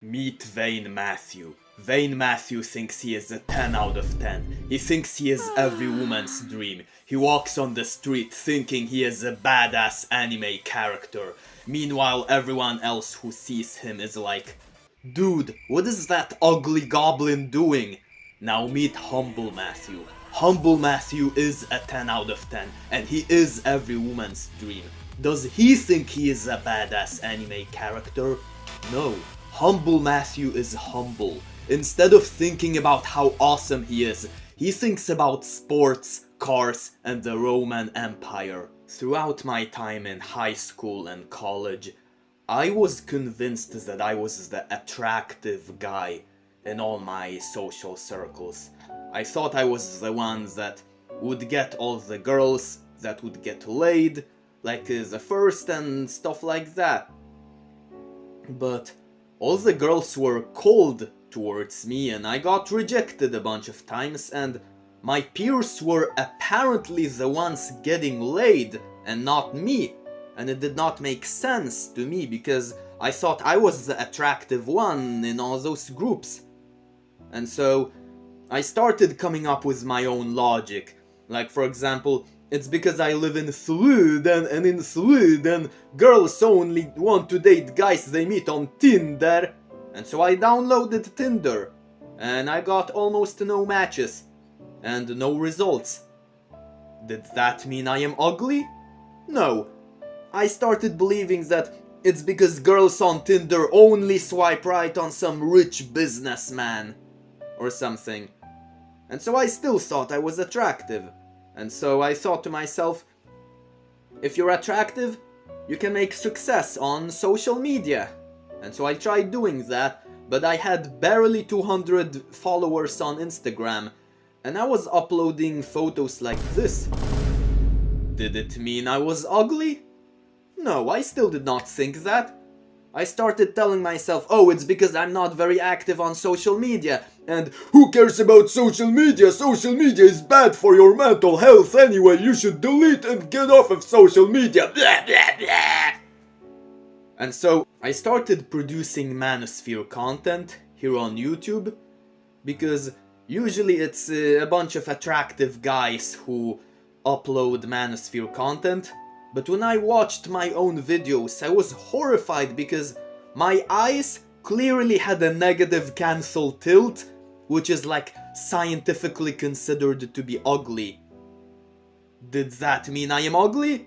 Meet Vain Matthew. Vain Matthew thinks he is a 10 out of 10. He thinks he is every woman's dream. He walks on the street thinking he is a badass anime character. Meanwhile, everyone else who sees him is like, dude, what is that ugly goblin doing? Now meet Humble Matthew. Humble Matthew is a 10 out of 10, and he is every woman's dream. Does he think he is a badass anime character? No. Humble Matthew is humble. Instead of thinking about how awesome he is, he thinks about sports, cars, and the Roman Empire. Throughout my time in high school and college, I was convinced that I was the attractive guy in all my social circles. I thought I was the one that would get all the girls, that would get laid, like the first and stuff like that. But all the girls were cold towards me and I got rejected a bunch of times, and my peers were apparently the ones getting laid and not me. And it did not make sense to me because I thought I was the attractive one in all those groups. And so I started coming up with my own logic. Like, for example, it's because I live in Sweden, and in Sweden girls only want to date guys they meet on Tinder. And so I downloaded Tinder, and I got almost no matches, and no results. Did that mean I am ugly? No. I started believing that it's because girls on Tinder only swipe right on some rich businessman or something. And so I still thought I was attractive. And so I thought to myself, if you're attractive, you can make success on social media. And so I tried doing that, but I had barely 200 followers on Instagram, and I was uploading photos like this. Did it mean I was ugly? No, I still did not think that. I started telling myself, oh, it's because I'm not very active on social media, and who cares about social media? Social media is bad for your mental health anyway, you should delete and get off of social media, blah, blah, blah. And so I started producing Manosphere content here on YouTube, because usually it's a bunch of attractive guys who upload Manosphere content. But when I watched my own videos, I was horrified because my eyes clearly had a negative cancel tilt, which is like scientifically considered to be ugly. Did that mean I am ugly?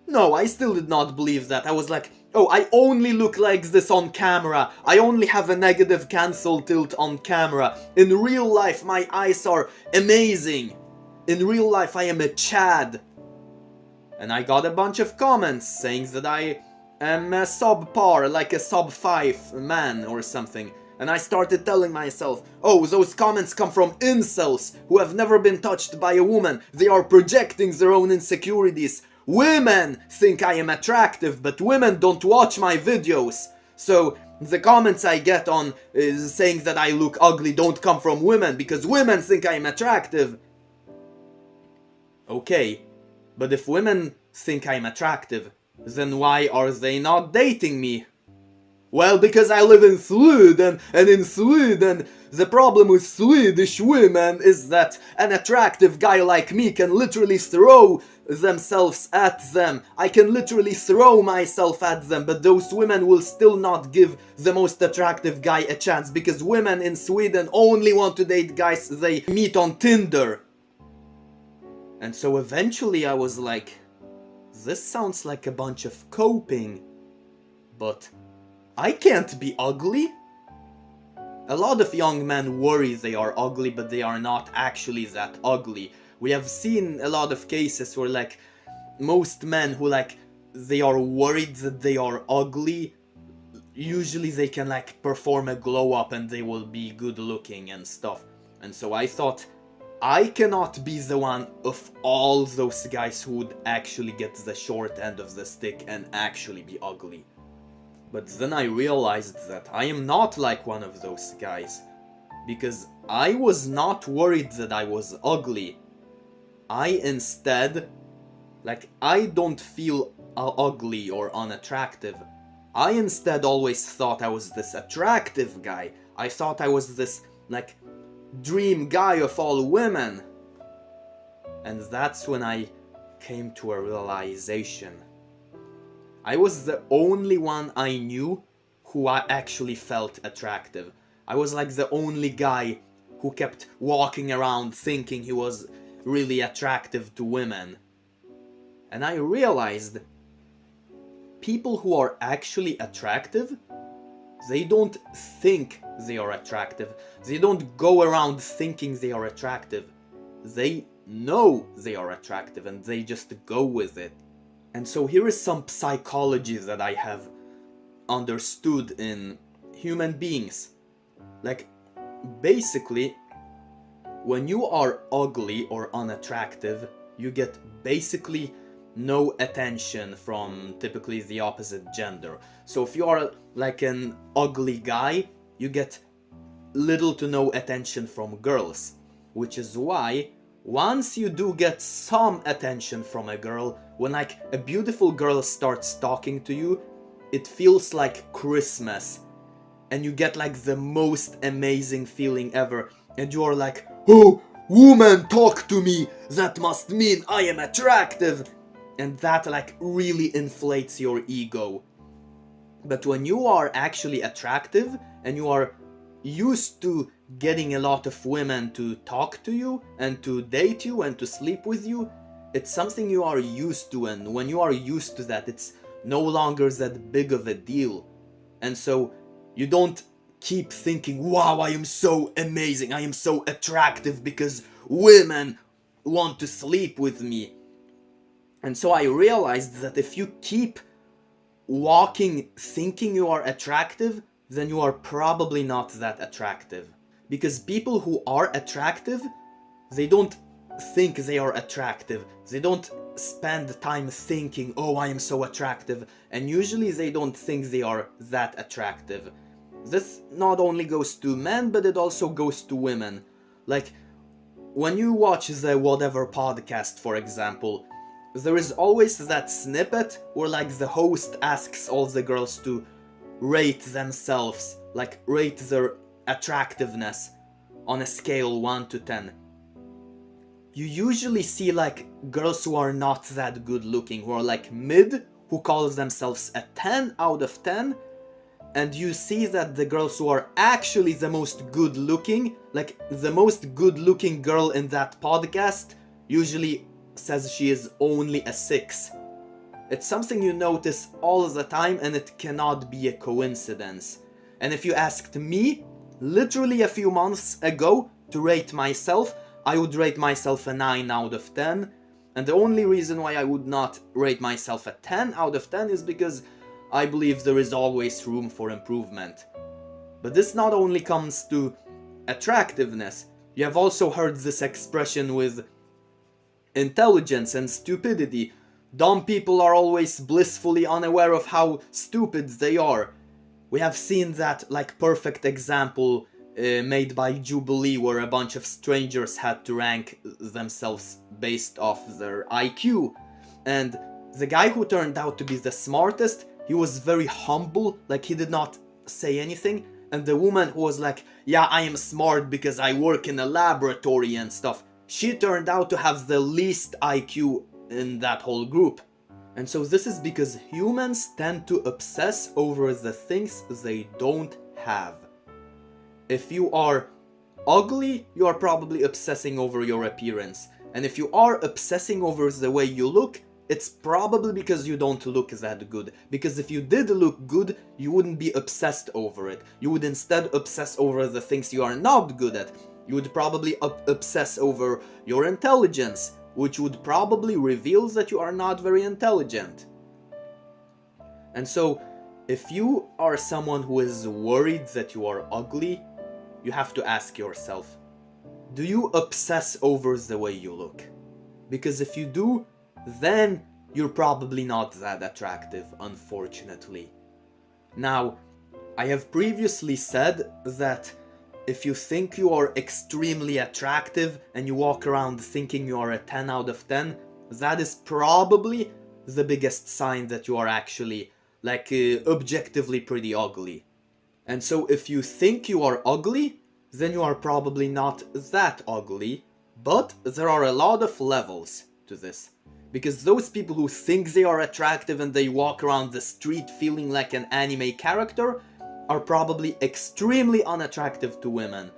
No, I still did not believe that. I was like, oh, I only look like this on camera. I only have a negative cancel tilt on camera. In real life, my eyes are amazing. In real life, I am a Chad. And I got a bunch of comments saying that I am a subpar, like a sub 5 man or something. And I started telling myself, oh, those comments come from incels who have never been touched by a woman. They are projecting their own insecurities. Women think I am attractive, but women don't watch my videos. So the comments I get on saying that I look ugly don't come from women because women think I am attractive. Okay. But if women think I'm attractive, then why are they not dating me? Well, because I live in Sweden, and in Sweden, the problem with Swedish women is that an attractive guy like me can literally throw themselves at them. I can literally throw myself at them, but those women will still not give the most attractive guy a chance, because women in Sweden only want to date guys they meet on Tinder. And so eventually I was like, this sounds like a bunch of coping, but I can't be ugly. A lot of young men worry they are ugly, but they are not actually that ugly. We have seen a lot of cases where like most men who like they are worried that they are ugly, usually they can like perform a glow up and they will be good looking and stuff. And so I thought, I cannot be the one of all those guys who would actually get the short end of the stick and actually be ugly. But then I realized that I am not like one of those guys, because I was not worried that I was ugly. I instead, like, I don't feel ugly or unattractive. I instead always thought I was this attractive guy. I thought I was this, like, dream guy of all women. And that's when I came to a realization. I was the only one I knew who I actually felt attractive. I was like the only guy who kept walking around thinking he was really attractive to women. And I realized people who are actually attractive, they don't think they are attractive. They don't go around thinking they are attractive. They know they are attractive and they just go with it. And so here is some psychology that I have understood in human beings. Like, basically, when you are ugly or unattractive, you get basically no attention from typically the opposite gender. So if you are like an ugly guy, you get little to no attention from girls. Which is why, once you do get some attention from a girl, when like a beautiful girl starts talking to you, it feels like Christmas. And you get like the most amazing feeling ever. And you are like, oh, woman, talk to me! That must mean I am attractive! And that like really inflates your ego. But when you are actually attractive and you are used to getting a lot of women to talk to you and to date you and to sleep with you, it's something you are used to, and when you are used to that, it's no longer that big of a deal. And so you don't keep thinking, wow, I am so amazing, I am so attractive because women want to sleep with me. And so I realized that if you keep walking thinking you are attractive, then you are probably not that attractive. Because people who are attractive, they don't think they are attractive. They don't spend time thinking, oh, I am so attractive. And usually they don't think they are that attractive. This not only goes to men, but it also goes to women. Like, when you watch the Whatever podcast, for example, there is always that snippet where like the host asks all the girls to rate themselves, like rate their attractiveness on a scale 1 to 10. You usually see like girls who are not that good looking, who are like mid, who calls themselves a 10 out of 10, and you see that the girls who are actually the most good looking, like the most good looking girl in that podcast, usually says she is only a 6. It's something you notice all the time, and it cannot be a coincidence. And if you asked me, literally a few months ago, to rate myself, I would rate myself a 9 out of 10. And the only reason why I would not rate myself a 10 out of 10 is because I believe there is always room for improvement. But this not only comes to attractiveness. You have also heard this expression with intelligence and stupidity. Dumb people are always blissfully unaware of how stupid they are. We have seen that like perfect example made by Jubilee, where a bunch of strangers had to rank themselves based off their IQ. And the guy who turned out to be the smartest, he was very humble, like he did not say anything. And the woman who was like, yeah, I am smart because I work in a laboratory and stuff, she turned out to have the least IQ in that whole group. And so this is because humans tend to obsess over the things they don't have. If you are ugly, you are probably obsessing over your appearance. And if you are obsessing over the way you look, it's probably because you don't look that good. Because if you did look good, you wouldn't be obsessed over it. You would instead obsess over the things you are not good at. You would probably obsess over your intelligence, which would probably reveal that you are not very intelligent. And so, if you are someone who is worried that you are ugly, you have to ask yourself, do you obsess over the way you look? Because if you do, then you're probably not that attractive, unfortunately. Now, I have previously said that if you think you are extremely attractive and you walk around thinking you are a 10 out of 10, that is probably the biggest sign that you are actually like objectively pretty ugly. And so if you think you are ugly, then you are probably not that ugly, but there are a lot of levels to this. Because those people who think they are attractive and they walk around the street feeling like an anime character are probably extremely unattractive to women.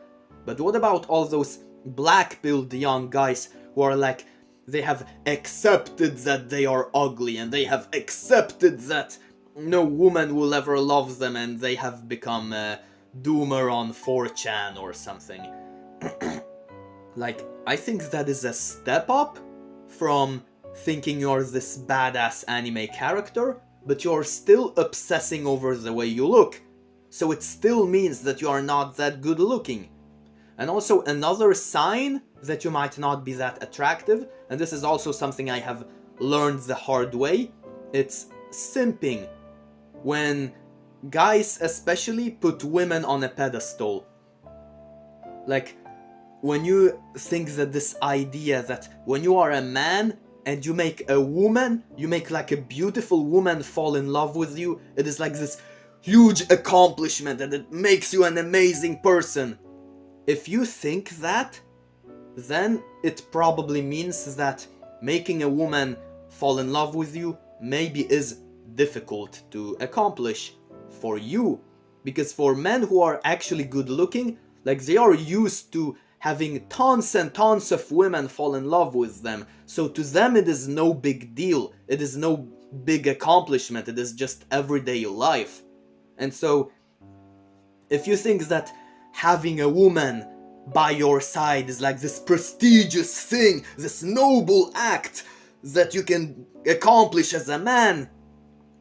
But what about all those black-pilled young guys who are like, they have accepted that they are ugly and they have accepted that no woman will ever love them and they have become a doomer on 4chan or something. Like, I think that is a step up from thinking you're this badass anime character, but you're still obsessing over the way you look. So it still means that you are not that good looking. And also another sign that you might not be that attractive, and this is also something I have learned the hard way, it's simping. When guys especially put women on a pedestal. Like, when you think that this idea that when you are a man and you make a woman, you make like a beautiful woman fall in love with you, it is like this huge accomplishment and it makes you an amazing person. If you think that, then it probably means that making a woman fall in love with you maybe is difficult to accomplish for you. Because for men who are actually good looking, like they are used to having tons and tons of women fall in love with them. So to them it is no big deal. It is no big accomplishment. It is just everyday life. And so if you think that having a woman by your side is like this prestigious thing, this noble act that you can accomplish as a man,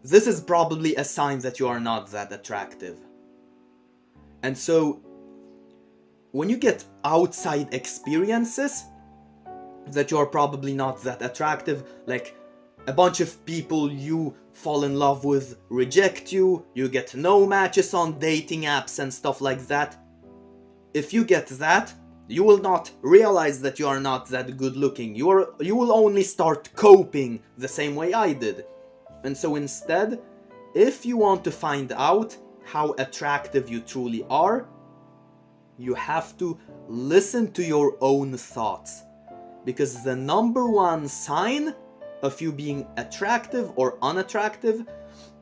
this is probably a sign that you are not that attractive. And so when you get outside experiences that you are probably not that attractive, like a bunch of people you fall in love with reject you, you get no matches on dating apps and stuff like that. If you get that, you will not realize that you are not that good looking. You will only start coping the same way I did. And so instead, if you want to find out how attractive you truly are, you have to listen to your own thoughts. Because the number one sign of you being attractive or unattractive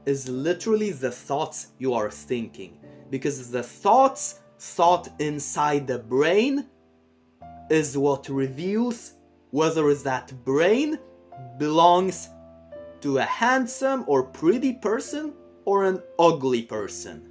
is literally the thoughts you are thinking. Because the thoughts thought inside the brain is what reveals whether that brain belongs to a handsome or pretty person or an ugly person.